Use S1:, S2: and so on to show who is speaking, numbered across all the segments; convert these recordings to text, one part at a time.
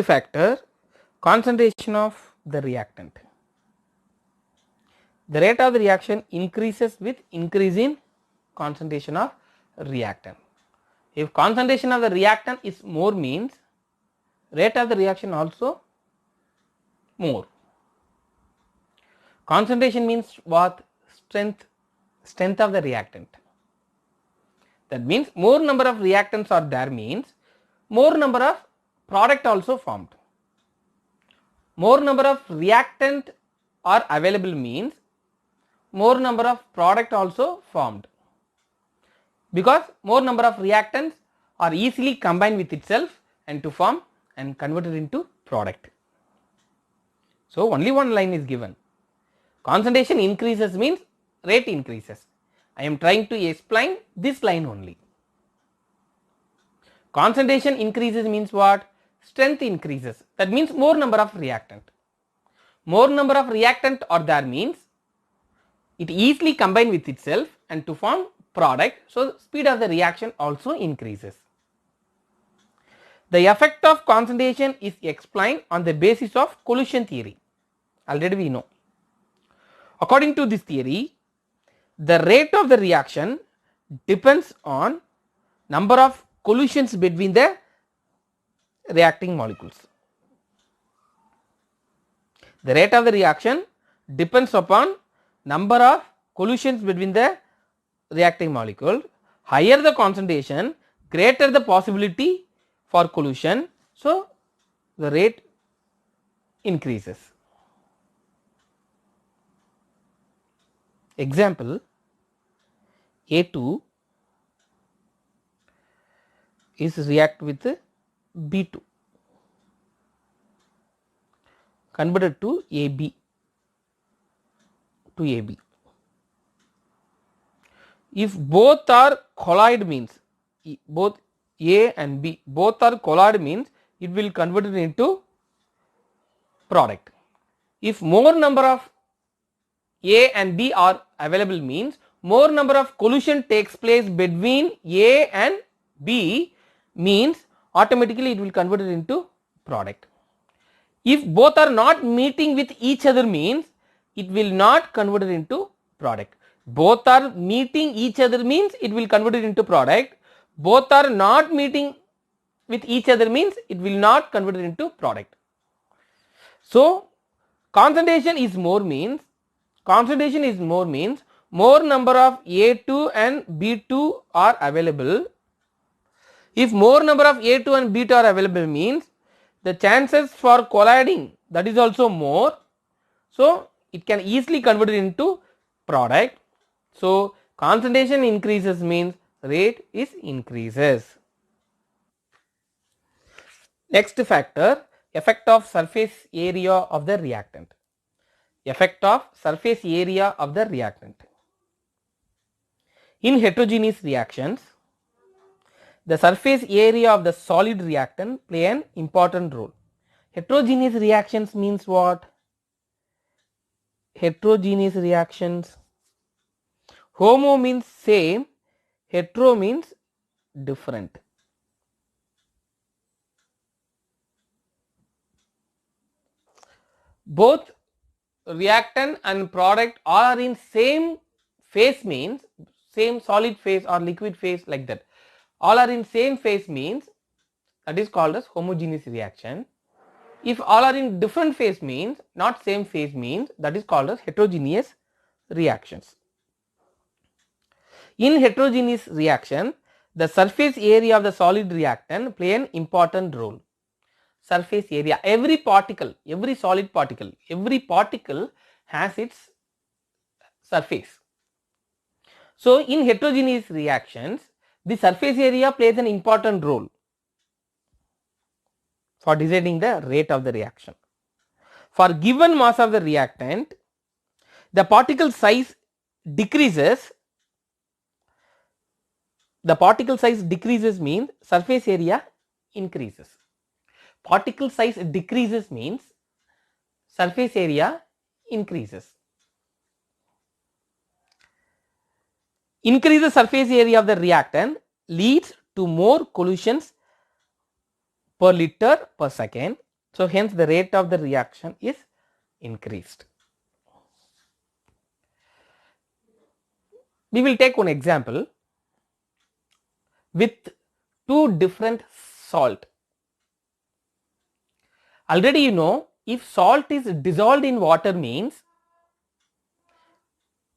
S1: factor, concentration of the reactant. The rate of the reaction increases with increase in concentration of reactant. If concentration of the reactant is more means rate of the reaction also more. Concentration means what? Strength of the reactant. That means more number of reactants are there means more number of product also formed. More number of reactant are available means more number of product also formed, because more number of reactants are easily combined with itself and to form and converted into product. So only one line is given. Concentration increases means rate increases. I am trying to explain this line only. Concentration increases means what? Strength increases. That means more number of reactant. More number of reactant are there means it easily combine with itself and to form product, so speed of the reaction also increases. The effect of concentration is explained on the basis of collision theory. Already we know. According to this theory, the rate of the reaction depends on number of collisions between the reacting molecules. The rate of the reaction depends upon number of collisions between the reacting molecule. Higher the concentration, greater the possibility for collision, so the rate increases. Example, A2 is react with B2 converted to AB. If both are collide means both A and B both are collide means it will convert it into product. If more number of A and B are available means more number of collision takes place between A and B means automatically it will convert it into product. If both are not meeting with each other means it will not convert it into product. Both are meeting each other means it will convert it into product. Both are not meeting with each other means it will not convert it into product. So concentration is more means more number of A2 and B2 are available. If more number of A2 and B2 are available means the chances for colliding that is also more, so it can easily convert it into product. So concentration increases means rate is increases. Next factor, effect of surface area of the reactant. Effect of surface area of the reactant. In heterogeneous reactions, the surface area of the solid reactant play an important role. Heterogeneous reactions means what? Heterogeneous reactions, homo means same, hetero means different. Both reactant and product are in same phase means same solid phase or liquid phase, like that. All are in same phase means that is called as homogeneous reaction. If all are in different phase means not same phase means that is called as heterogeneous reactions. In heterogeneous reaction, the surface area of the solid reactant play an important role. Surface area, every particle, every solid particle, every particle has its surface. So in heterogeneous reactions, the surface area plays an important role for deciding the rate of the reaction. For given mass of the reactant, the particle size decreases. The particle size decreases means surface area increases. Particle size decreases means surface area increases. Increase the surface area of the reactant leads to more collisions per liter per second. So hence the rate of the reaction is increased. We will take one example with two different salt. Already you know, if salt is dissolved in water means,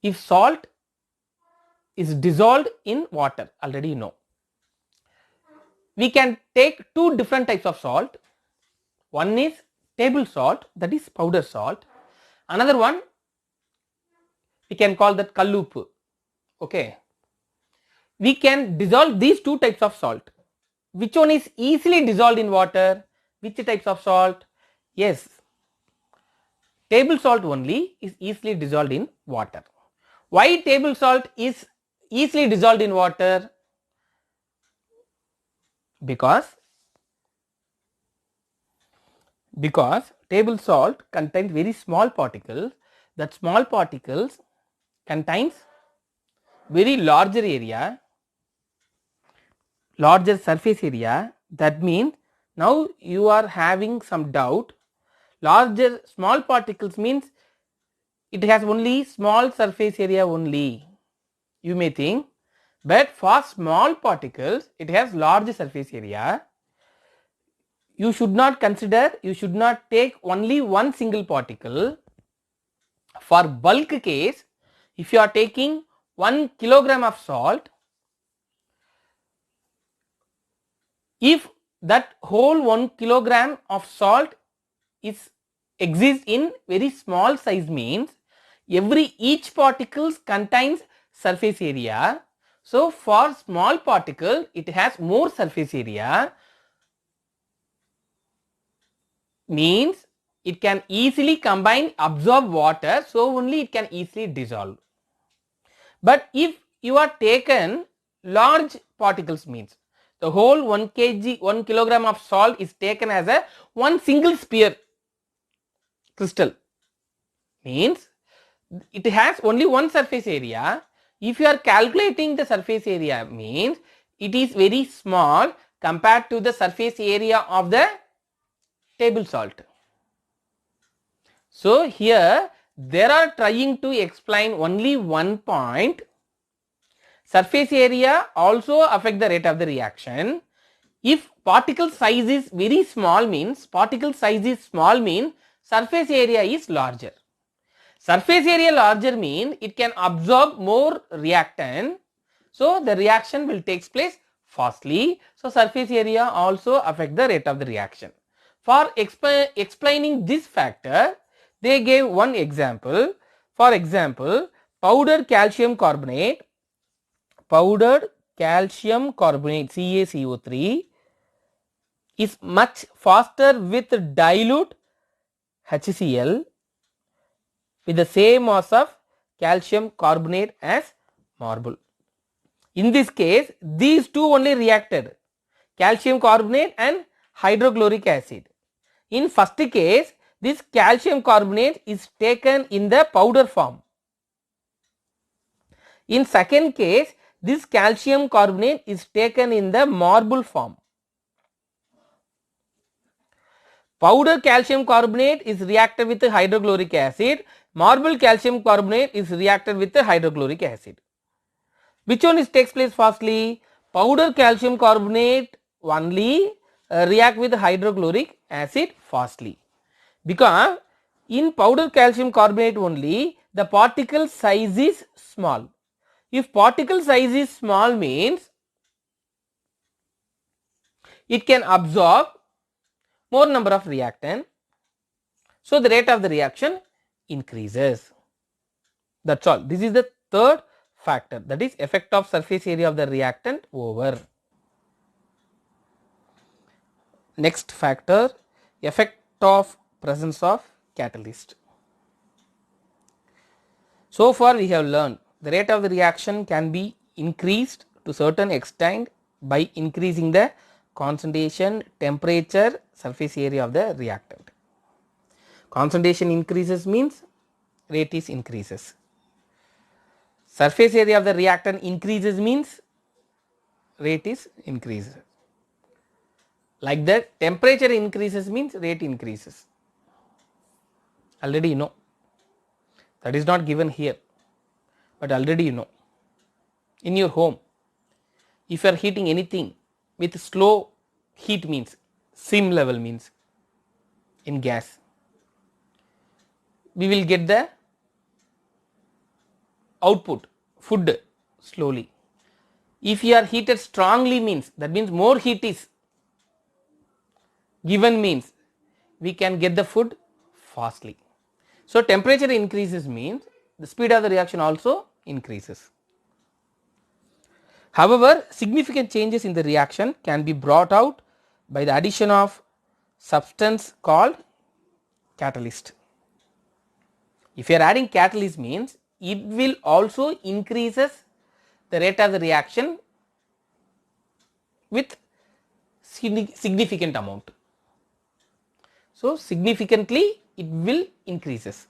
S1: if salt is dissolved in water, already you know, we can take two different types of salt. One is table salt, that is powder salt. Another one we can call that kallupu. Okay, we can dissolve these two types of salt. Which one is easily dissolved in water? Which types of salt? Yes, table salt only is easily dissolved in water. Why table salt is easily dissolved in water? Because table salt contains very small particles. That small particles contains very larger area, larger surface area. That means now you are having some doubt. Larger small particles means it has only small surface area only, you may think, but for small particles it has large surface area. You should not consider, you should not take only one single particle. For bulk case, if you are taking 1 kilogram of salt, if that whole 1 kilogram of salt is exists in very small size means each particles contains surface area. So for small particle it has more surface area, means it can easily combine, absorb water, so only it can easily dissolve. But if you are taken large particles means the whole 1 kg 1 kilogram of salt is taken as a one single sphere crystal, means it has only one surface area. If you are calculating the surface area means it is very small compared to the surface area of the table salt. So here they are trying to explain only one point. Surface area also affect the rate of the reaction. If particle size is very small means, surface area is larger. Surface area larger means it can absorb more reactant, so the reaction will take place fastly. So surface area also affect the rate of the reaction. For explaining this factor, they gave one example. For example, powdered calcium carbonate CaCO3 is much faster with dilute HCl with the same mass of calcium carbonate as marble. In this case, these two only reacted, calcium carbonate and hydrochloric acid. In first case, this calcium carbonate is taken in the powder form. In second case, this calcium carbonate is taken in the marble form. Powder calcium carbonate is reacted with hydrochloric acid, marble calcium carbonate is reacted with hydrochloric acid. Which one is takes place fastly? Powder calcium carbonate only react with hydrochloric acid fastly, because in powder calcium carbonate only the particle size is small. If particle size is small means it can absorb more number of reactant, so the rate of the reaction increases. That's all. This is the third factor, that is effect of surface area of the reactant over. Next factor, effect of presence of catalyst. So far we have learned the rate of the reaction can be increased to certain extent by increasing the concentration, temperature, surface area of the reactant. Concentration increases means rate is increases. Surface area of the reactant increases means rate is increases. Like that, temperature increases means rate increases. Already you know. That is not given here, but already you know. In your home, if you are heating anything with slow heat means sim level means in gas, we will get the output food slowly. If you are heated strongly means, that means more heat is given means we can get the food fastly. So temperature increases means the speed of the reaction also increases. However, significant changes in the reaction can be brought out by the addition of substance called catalyst. If you are adding catalyst means it will also increases the rate of the reaction with significant amount. So significantly it will increases.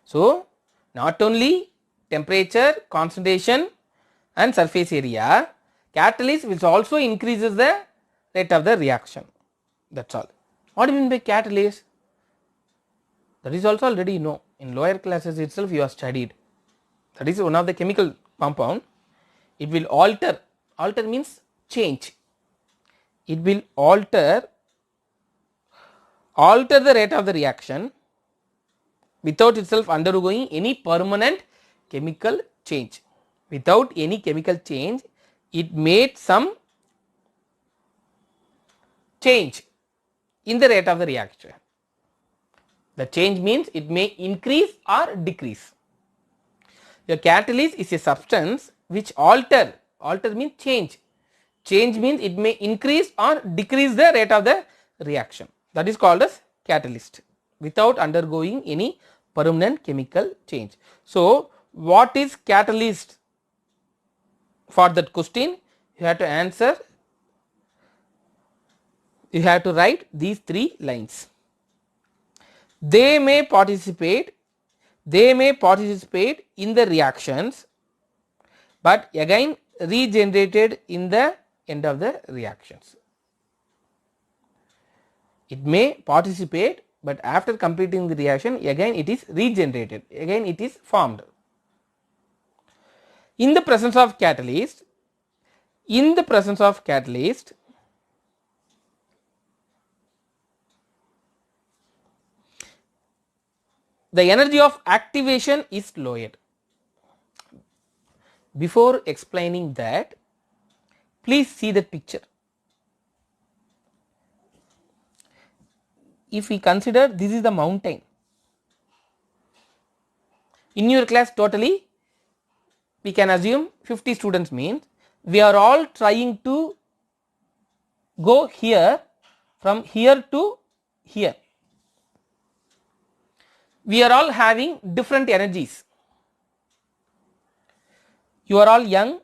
S1: So not only temperature, concentration and surface area, catalyst which also increases the rate of the reaction. That's all. What do you mean by catalyst? That is also already you know, in lower classes itself you have studied. That is one of the chemical compound. It will alter means change. It will alter the rate of the reaction without itself undergoing any permanent chemical change. Without any chemical change, it made some change in the rate of the reaction. The change means it may increase or decrease. The catalyst is a substance which alter means change. Change means it may increase or decrease the rate of the reaction. That is called as catalyst without undergoing any permanent chemical change. So what is catalyst? For that question you have to answer, you have to write these 3 lines. They may participate in the reactions but again regenerated in the end of the reactions. It may participate but after completing the reaction again it is regenerated, again it is formed. In the presence of catalyst, the energy of activation is lowered. Before explaining that, please see the picture. If we consider this is the mountain, in your class totally we can assume 50 students means we are all trying to go here from here to here. We are all having different energies. You are all young,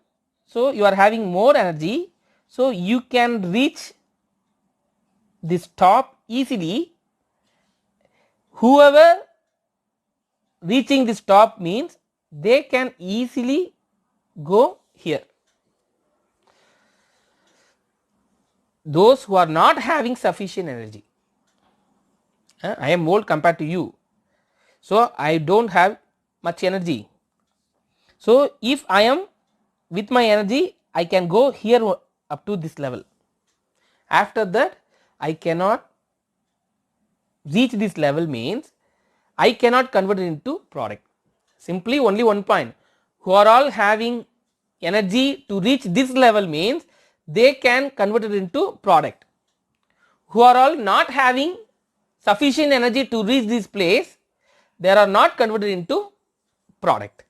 S1: so you are having more energy, so you can reach this top easily. Whoever reaching this top means they can easily go here. Those who are not having sufficient energy, I am old compared to you, so I don't have much energy. So if I am with my energy, I can go here up to this level. After that I cannot reach this level means I cannot convert it into product. Simply only one point, who are all having energy to reach this level means they can convert it into product. Who are all not having sufficient energy to reach this place, they are not converted into product.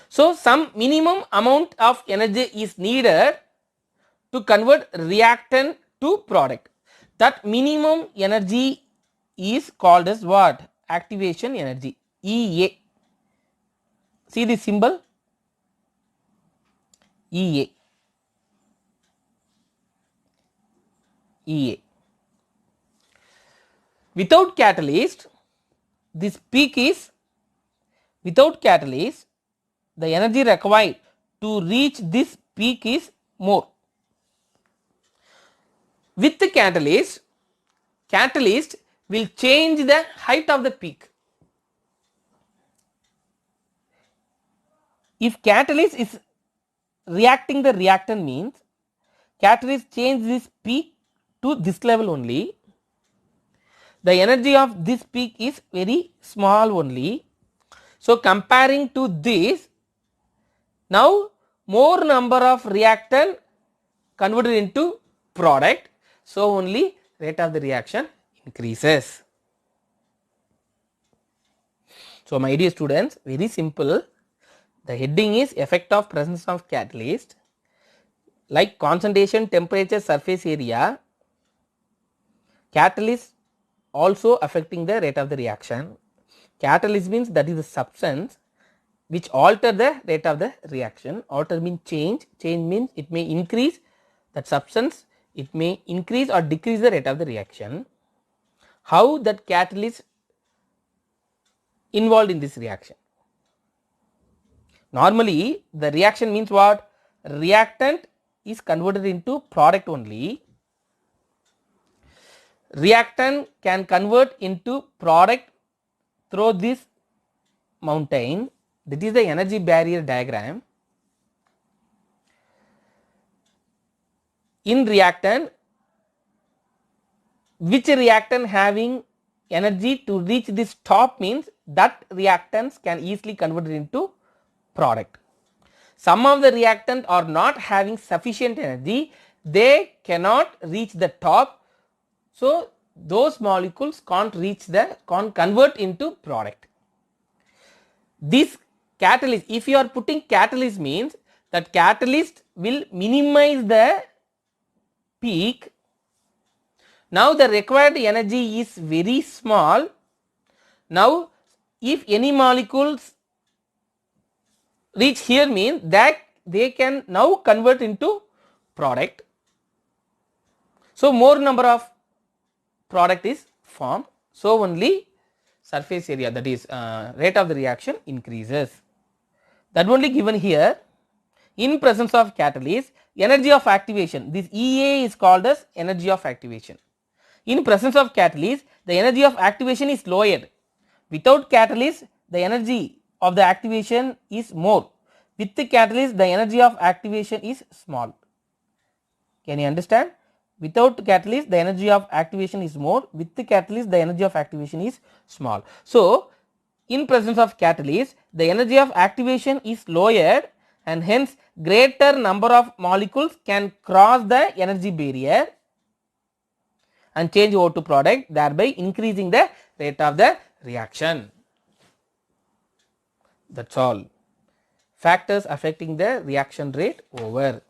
S1: So some minimum amount of energy is needed to convert reactant to product. That minimum energy is called as what? Activation energy, EA. See the symbol EA. EA. Without catalyst, this peak is, without catalyst, the energy required to reach this peak is more. With the catalyst, catalyst will change the height of the peak. If catalyst is reacting the reactant means catalyst change this peak to this level only. The energy of this peak is very small only. So comparing to this, now more number of reactant converted into product, so only rate of the reaction increases. So my dear students, very simple. The heading is effect of presence of catalyst. Like concentration, temperature, surface area, catalyst also affecting the rate of the reaction. Catalyst means that is the substance which alter the rate of the reaction. Alter means change, change means it may increase that substance, it may increase or decrease the rate of the reaction. How that catalyst involved in this reaction? Normally the reaction means what? Reactant is converted into product only. Reactant can convert into product through this mountain, that is the energy barrier diagram. In reactant, which reactant having energy to reach this top means that reactants can easily convert it into product. Some of the reactants are not having sufficient energy, they cannot reach the top, so those molecules can't convert into product. This catalyst, if you are putting catalyst means that catalyst will minimize the peak. Now the required energy is very small. Now if any molecules reach here means that they can now convert into product. So more number of product is formed, so only surface area, that is rate of the reaction increases. That only given here. In presence of catalyst, energy of activation, this EA is called as energy of activation. In presence of catalyst, the energy of activation is lowered. Without catalyst, the energy of the activation is more. With the catalyst, the energy of activation is small. Can you understand? Without catalyst, the energy of activation is more. With the catalyst, the energy of activation is small. So in presence of catalyst, the energy of activation is lowered and hence greater number of molecules can cross the energy barrier and change over to product, thereby increasing the rate of the reaction. That's all. Factors affecting the reaction rate over.